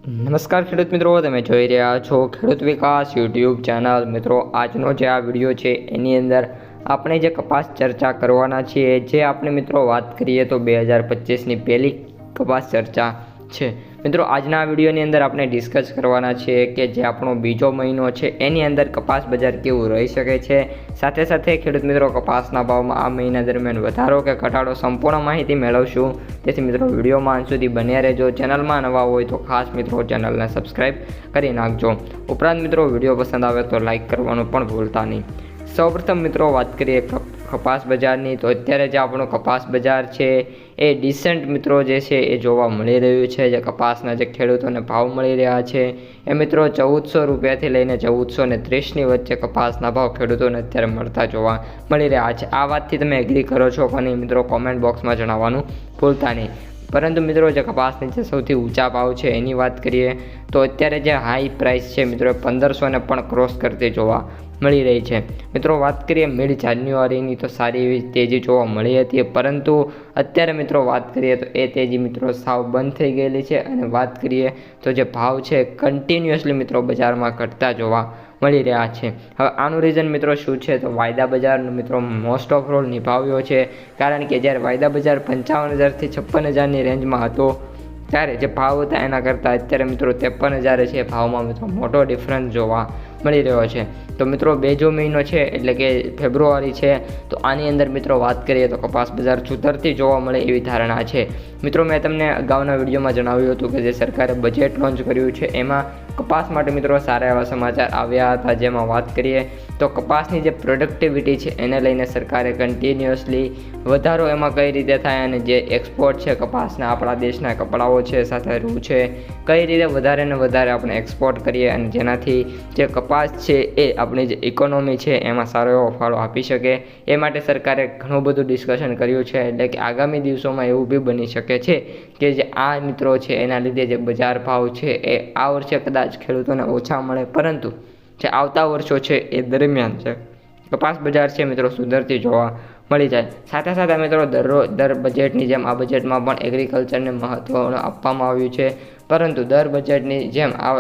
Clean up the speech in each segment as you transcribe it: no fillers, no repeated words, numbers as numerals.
નમસ્કાર ખેડૂત મિત્રો, તમે જોઈ રહ્યા છો ખેડૂત વિકાસ યુટ્યુબ ચેનલ। મિત્રો, આજનો જે આ વિડીયો છે એની અંદર આપણે જે કપાસ ચર્ચા કરવાના છીએ, જે આપણે મિત્રો વાત કરીએ તો 2025ની પહેલી કપાસ ચર્ચા છે। મિત્રો, આજના વિડીયોની અંદર આપણે ડિસ્કસ કરવાના છીએ કે જે આપણો બીજો મહિનો છે એની અંદર કપાસ બજાર કેવું રહી શકે છે। સાથે સાથે ખેડૂત મિત્રો, કપાસના ભાવમાં આ મહિના દરમિયાન વધારો કે ઘટાડો સંપૂર્ણ માહિતી મેળવશું। તેથી મિત્રો, વિડીયોમાં અંત સુધી બન્યા રહેજો। ચેનલમાં નવા હોય તો ખાસ મિત્રો ચેનલને સબસ્ક્રાઈબ કરી નાખજો। ઉપરાંત મિત્રો, વિડીયો પસંદ આવે તો લાઇક કરવાનું પણ ભૂલતા નહીં। સૌપ્રથમ મિત્રો વાત કરીએ કપાસ બજારની, તો અત્યારે જે આપણું કપાસ બજાર છે એ ડિસેન્ટ મિત્રો જે છે એ જોવા મળી રહ્યું છે। જે કપાસના જે ખેડૂતોને ભાવ મળી રહ્યા છે એ મિત્રો 1400 રૂપિયાથી લઈને 1430ની વચ્ચે કપાસના ભાવ ખેડૂતોને અત્યારે મળતા જોવા મળી રહ્યા છે। આ વાતથી તમે એગ્રી કરો છો કે નહીં મિત્રો, કોમેન્ટ બોક્સમાં જણાવવાનું ભૂલતા નહીં। પરંતુ મિત્રો, જે કપાસની જે સૌથી ઊંચા ભાવ છે એની વાત કરીએ તો અત્યારે જે હાઈ પ્રાઇસ છે મિત્રો 1500ને પણ ક્રોસ કરતી જોવા મળી રહી છે। મિત્રો, વાત કરીએ મિડ જાન્યુઆરીની તો સારી એવી તેજી જોવા મળી હતી, પરંતુ અત્યારે મિત્રો વાત કરીએ તો એ તેજી મિત્રો સાવ બંધ થઈ ગયેલી છે। અને વાત કરીએ તો જે ભાવ છે કન્ટિન્યુઅસલી મિત્રો બજારમાં ઘટતા જોવા મળી રહ્યા છે। હવે આનું રીઝન મિત્રો શું છે, તો વાયદા બજારનો મિત્રો મોસ્ટ ઓફ રોલ નિભાવ્યો છે। કારણ કે જ્યારે વાયદા બજાર 55,000થી 56,000ની રેન્જમાં હતો ત્યારે જે ભાવ હતા એના કરતાં અત્યારે મિત્રો 53,000 છે ભાવમાં મિત્રો મોટો ડિફરન્સ જોવા મળી રહ્યો છે। તો મિત્રો, બીજો મહિનો છે એટલે કે ફેબ્રુઆરી છે, તો આની અંદર મિત્રો વાત કરીએ તો કપાસ બજાર સુધરતી જોવા મળે એવી ધારણા છે। મિત્રો, મેં તમને અગાઉના વિડીયોમાં જણાવ્યું હતું કે જે સરકારે બજેટ લોન્ચ કર્યું છે એમાં કપાસ માટે મિત્રો સારા એવા સમાચાર આવ્યા હતા। જેમાં વાત કરીએ તો કપાસની જે પ્રોડક્ટિવિટી છે એને લઈને સરકારે કન્ટિન્યુઅસલી વધારો એમાં કઈ રીતે થાય અને જે એક્સપોર્ટ છે કપાસના આપણા દેશના કપડાઓ છે સાથે રૂ છે કઈ રીતે વધારે ને વધારે આપણે એક્સપોર્ટ કરીએ અને જેનાથી જે કપાસ છે એ આપણી જે ઇકોનોમી છે એમાં સારો એવો ફાળો આપી શકે, એ માટે સરકારે ઘણું બધું ડિસ્કશન કર્યું છે। એટલે કે આગામી દિવસોમાં એવું બી બની શકે છે કે જે આ મિત્રો છે એના લીધે જે બજાર ભાવ છે એ આ વર્ષે કદાચ ખેડૂતોને ઓછા મળે, પરંતુ જે આવતા વર્ષો છે એ દરમિયાન છે કપાસ બજાર છે મિત્રો સુધરતી જોવા મળી જાય। સાથે સાથે મિત્રો દર બજેટની જેમ આ બજેટમાં પણ એગ્રીકલ્ચરને મહત્વ આપવામાં આવ્યું છે, પરંતુ દર બજેટની જેમ આ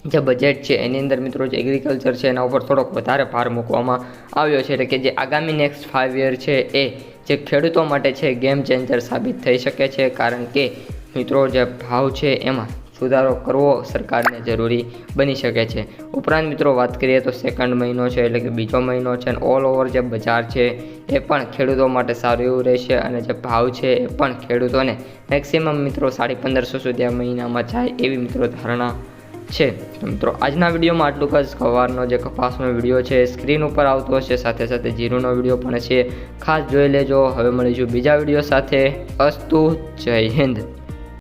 જે બજેટ છે એની અંદર મિત્રો જે એગ્રીકલ્ચર છે એના ઉપર થોડોક વધારે ભાર મૂકવામાં આવ્યો છે। એટલે કે જે આગામી નેક્સ્ટ 5 યર છે એ જે ખેડૂતો માટે છે ગેમ ચેન્જર સાબિત થઈ શકે છે। કારણ કે મિત્રો, જે ભાવ છે એમાં સુધારો કરવો સરકારને જરૂરી બની શકે છે। ઉપરાંત મિત્રો, વાત કરીએ તો સેકન્ડ મહિનો છે એટલે કે બીજો મહિનો છે, અને ઓલ ઓવર જે બજાર છે એ પણ ખેડૂતો માટે સારું એવું રહેશે અને જે ભાવ છે એ પણ ખેડૂતોને મેક્સિમમ મિત્રો 1550 સુધી આ મહિનામાં જાય એવી મિત્રો ધારણા છે। તો મિત્રો, આજના વિડીયોમાં આટલું જ। સવારનો જે કપાસનો વિડીયો છે સ્ક્રીન ઉપર આવતો હશે, સાથે સાથે જીરુનો વિડીયો પણ છે, ખાસ જોઈ લેજો। હવે મળીશું બીજા વિડીયો સાથે। અસ્તુ, જય હિન્દ।